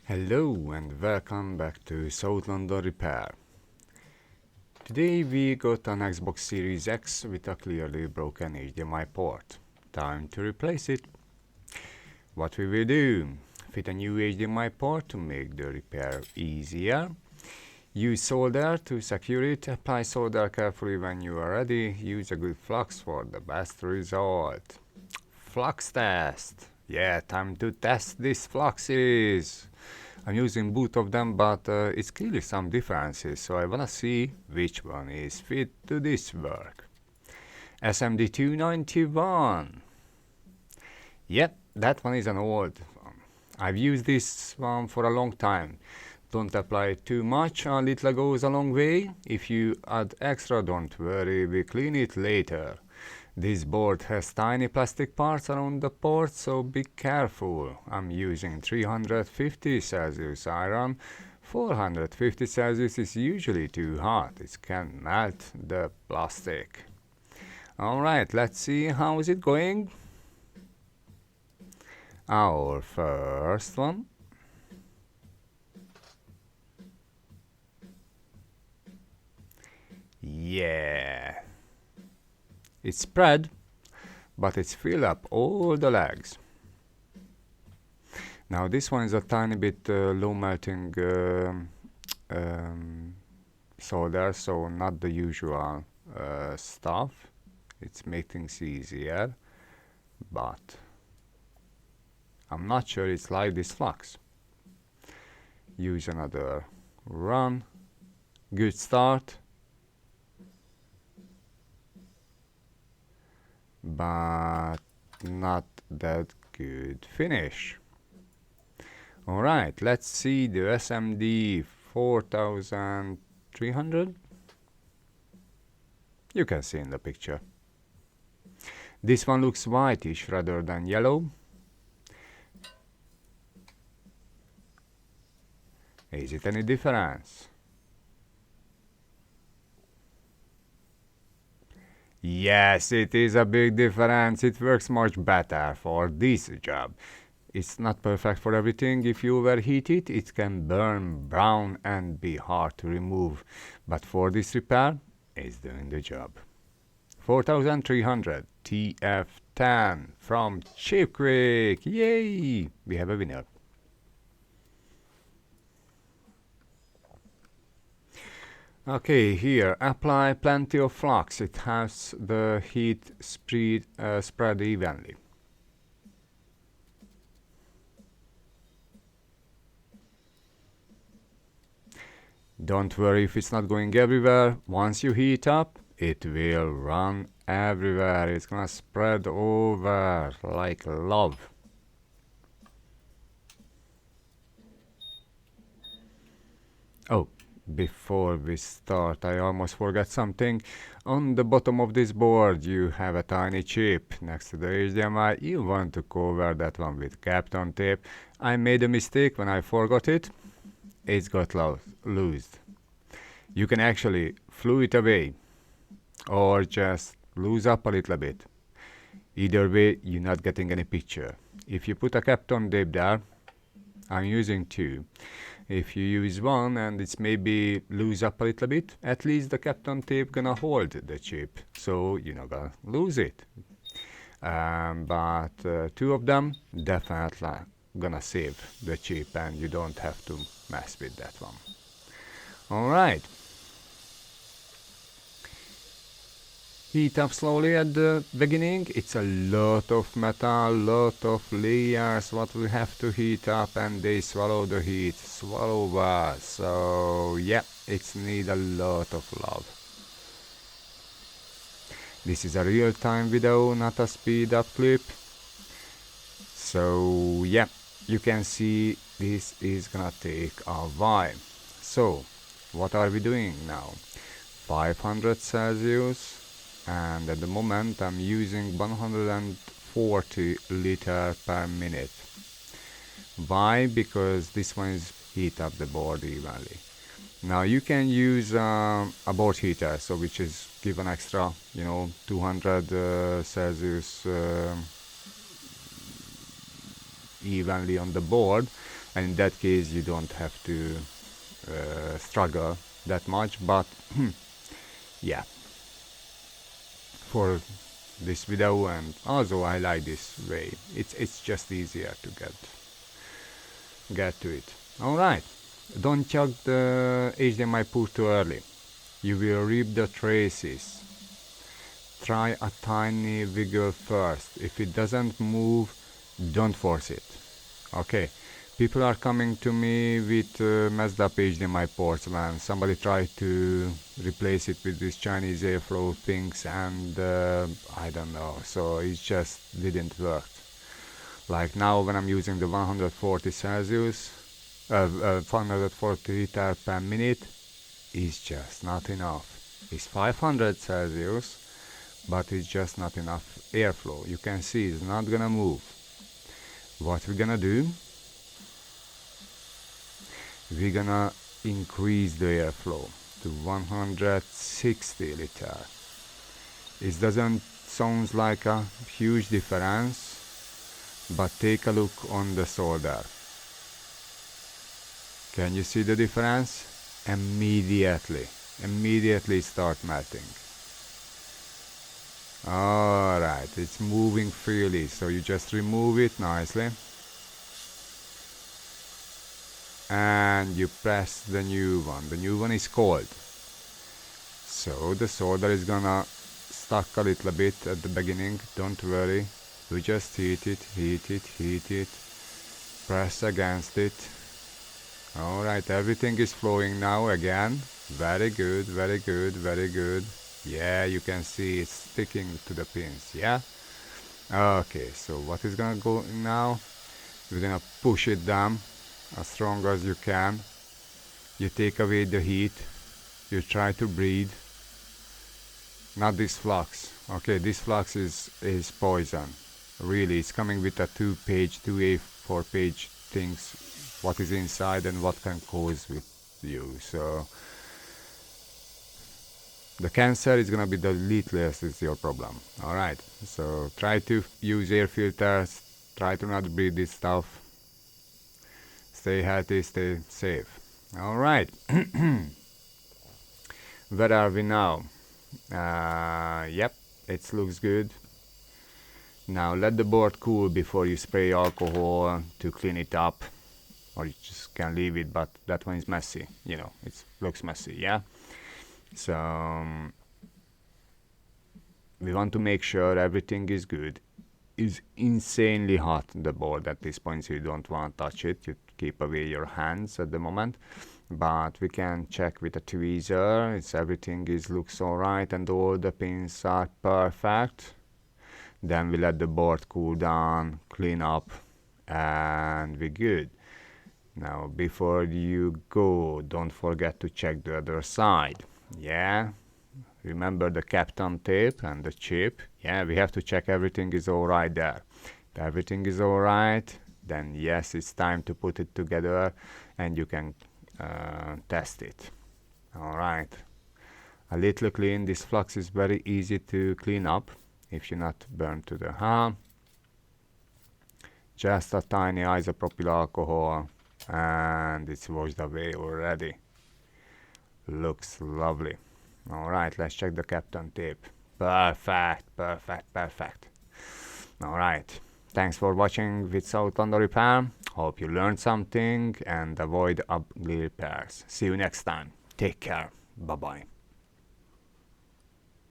Hello and welcome back to Soldering Repair. Today we got an Xbox Series X with a clearly broken HDMI port. Time to replace it. What we will do? Fit a new HDMI port to make the repair easier. Use solder to secure it. Apply solder carefully when you are ready. Use a good flux for the best result. Flux test. Yeah, time to test this Flux series. I'm using both of them, but it's clearly some differences, so I wanna see which one is fit to this work. SMD 291. Yep, that one is an old one. I've used this one for a long time. Don't apply it too much, a little goes a long way. If you add extra, don't worry, we clean it later. This board has tiny plastic parts around the port, so be careful. I'm using 350 Celsius iron. 450 Celsius is usually too hot. It can melt the plastic. Alright, let's see how is it going. Our first one. Yeah. It's spread, but it's filled up all the legs. Now this one is a tiny bit low melting solder, so not the usual stuff. It's making things easier, but I'm not sure it's like this flux. Use another run. Good start. But not that good finish. Alright, let's see the SMD 4300. You can see in the picture. This one looks whitish rather than yellow. Is it any difference? Yes, it is a big difference. It works much better for this job. It's not perfect for everything. If you overheat it, it can burn brown and be hard to remove. But for this repair, it's doing the job. 4300 TF10 from Cheap Quick. Yay! We have a winner. Okay, here, apply plenty of flux. It has the heat spread evenly. Don't worry if it's not going everywhere. Once you heat up, it will run everywhere. It's gonna spread over like love. Oh. Before we start, I almost forgot something. On the bottom of this board, you have a tiny chip next to the HDMI. You want to cover that one with Kapton tape. I made a mistake when I forgot it. It's got loosed. You can actually flew it away or just loose up a little bit. Either way, you're not getting any picture. If you put a Kapton tape there, I'm using two. If you use one and it's maybe loose up a little bit, at least the Kapton tape gonna hold the chip, so you're not gonna lose it. But two of them definitely gonna save the chip and you don't have to mess with that one. Alright. Heat up slowly at the beginning. It's a lot of metal, lot of layers what we have to heat up, and they swallow the heat, swallow us. So yeah, it's need a lot of love. This is a real-time video, not a speed up clip. So yeah, you can see this is gonna take a while. So what are we doing now? 500 Celsius. And at the moment I'm using 140 liter per minute. Why? Because this one is heat up the board evenly. Now you can use a board heater, so which is give an extra, 200 Celsius evenly on the board, and in that case you don't have to struggle that much. But yeah, for this video, and also I like this way, it's just easier to get to it. Alright, don't chuck the HDMI port too early, you will rip the traces. Try a tiny wiggle first. If it doesn't move, don't force it. Okay, people are coming to me with messed up HDMI ports when somebody tried to replace it with these Chinese airflow things, and I don't know, so it just didn't work. Like now when I'm using the 140 Celsius, 140 liter per minute, it's just not enough. It's 500 Celsius, but it's just not enough airflow. You can see it's not gonna move. What we're gonna do, we're gonna increase the airflow to 160 liter. It doesn't sound like a huge difference, but take a look on the solder. Can you see the difference? Immediately start melting. Alright, it's moving freely, so you just remove it nicely and you press the new one. The new one is cold, so the solder is gonna stuck a little bit at the beginning. Don't worry, you just heat it, press against it. Alright, everything is flowing now again. Very good. Yeah, you can see it's sticking to the pins. Yeah. Okay, so what is gonna go now? We're gonna push it down as strong as you can. You take away the heat. You try to breathe. Not this flux. Okay, this flux is poison. Really, it's coming with a 2 A4 page things, what is inside and what can cause with you. So the cancer is gonna be the littlest is your problem. Alright, so try to use air filters, try to not breathe this stuff, stay healthy, stay safe. Alright, where are we now? Yep, it looks good. Now let the board cool before you spray alcohol to clean it up, or you just can leave it, but that one is messy, you know, it looks messy. Yeah, so we want to make sure everything is good. It's insanely hot, the board at this point, so you don't want to touch it. You keep away your hands at the moment, but we can check with a tweezer. It's everything looks all right and all the pins are perfect. Then we let the board cool down, clean up, and we're good. Now before you go, don't forget to check the other side. Yeah, remember the Kapton tape and the chip. Yeah, we have to check everything is all right there. If everything is all right, then yes, it's time to put it together and you can test it. All right, a little clean. This flux is very easy to clean up if you're not burned to the harm. Just a tiny isopropyl alcohol and it's washed away already. Looks lovely. Alright, let's check the Kapton tape. Perfect. Alright, thanks for watching with South London Repair. Hope you learned something and avoid ugly repairs. See you next time. Take care. Bye bye.